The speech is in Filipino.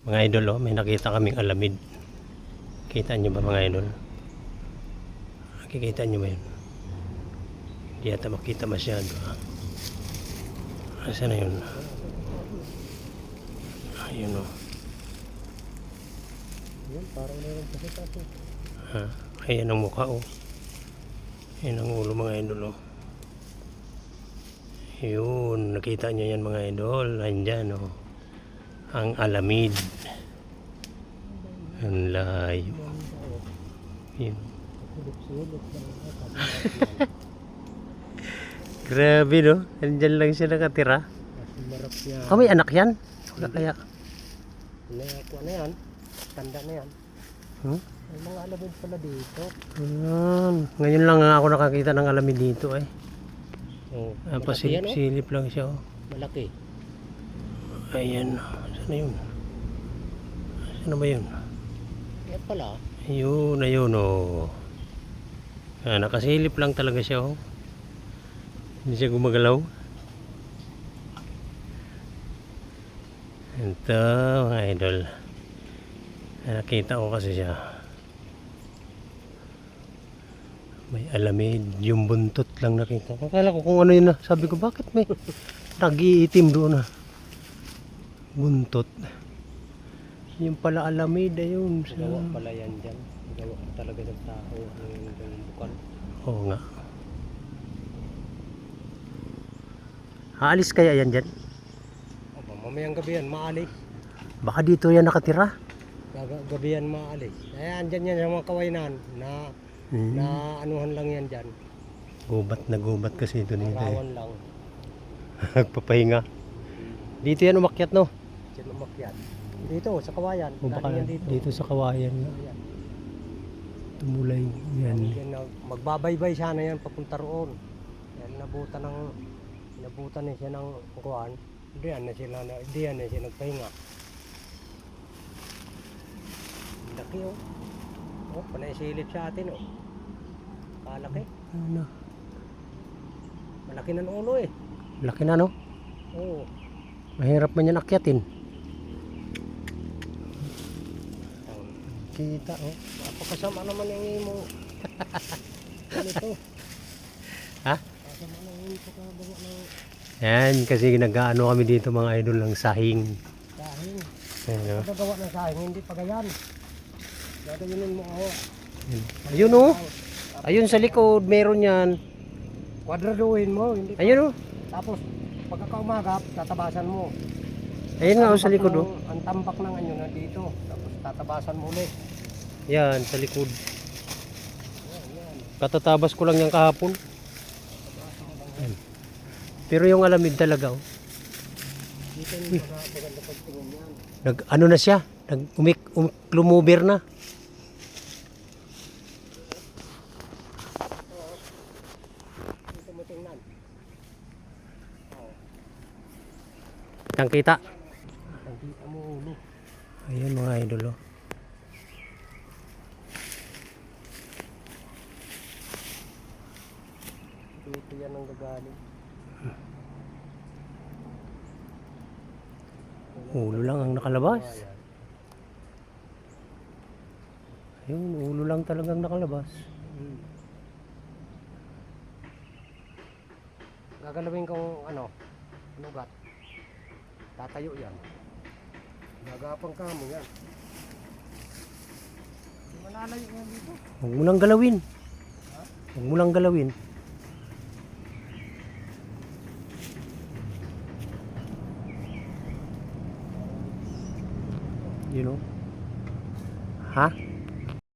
Mga idol, oh, may nakita kaming alamid. Kita nyo ba mga idol? Nakikita nyo ba yun? Hindi yata makita masyado. Asa na yun? Ayun, oh. Yan, parang meron kasi tato. Ha? Ayan ang mukha, oh. Ayan ang ulo mga idol, oh. Yun, nakita nyo yan mga idol. Andyan, oh. Ang alamid. Ang layo. Yun. Grabe, no? Andyan lang siya nakatira. Marap niya. Ah, may anak yan? Wala kaya? Ano yan? Tanda na yan. Hmm? May mga alamid pala dito. Ngayon lang nga ako nakakita ng alamid dito, eh. Oh, Pasilip-silip lang siya, oh. malaki. Ayan. Saan na yun? Saan ba yun? Yan pala. Ayun, oh. Nakasilip lang talaga siya, oh. Hindi siya gumagalaw. Ito, mga idol. Nakita ko kasi siya. May alamid. Yung buntot lang nakita ko. Akala ko kung ano yun na. Sabi ko, bakit may nag-iitim doon na? Buntot. Yung pala alamid, ayun. Gawa pala yan dyan. Gawa talaga ng tao. Yung bukal. Oo nga. Aalis kaya yan dyan? Mamayang gabi yan, maalis. Baka dito yan nakatira. Gabi yan, maalis. Andyan yan sa mga kawainan na anuhan lang yan dyan. Gubat kasi ito dito. Arawan lang. Nagpapahinga. Dito yan umakyat, no? Diyan umakyat. Dito, sa kawayan. O baka Yan dito sa kawayan. Ayan. Tumulay yan. Yan magbabaybay sana yan papunta roon. Yan nabutan na siya ng kuwan. Diyan na siya nagpahinga. Laki, oh. Oh, panaisilip sa atin, oh. Kalaki. Ano? Malaki ng ulo, eh. Laki na, no? Oo. Mahirap man yan akyatin. Kita, oh. Napakasama naman yung imo. Ganito. Ha? Kasama ng imo pagkagawa ng Yan, kasi nag-ano kami dito mga idol ng sahing. sahing. Ano? Pagkagawa ng sahing, hindi pagayan. Gagawinin mo, oh. Ayun, oh. Ayun sa likod, meron yan. Kwadraduhin mo, hindi. Ayun, oh. Tapos, pagkakaumagap, tatabasan mo. Ayun nga, oh, sa likod, oh. Ang tambak ng anyo na dito. Tapos, tatabasan mo ulit. Yan, sa likod. Yan. Katatabas ko lang yan kahapon. Yan. Pero yung alamid talaga, oh. Dito yung maganda pagtingin yan. Ano na siya? Lumuber na. Dito mo tingnan. Yang kita. Ang kita mo ulo. Ayun mga idol, oh. Dito yan ang gagaling. Ulo lang ang nakalabas. Ayun, ulo lang talagang nakalabas. Gagalawin kong lugat. Tatayo yan. Gagapang ka mo yan. Malalayo yan dito. Huwag mo lang galawin. Huwag mo lang galawin. You know? Ha?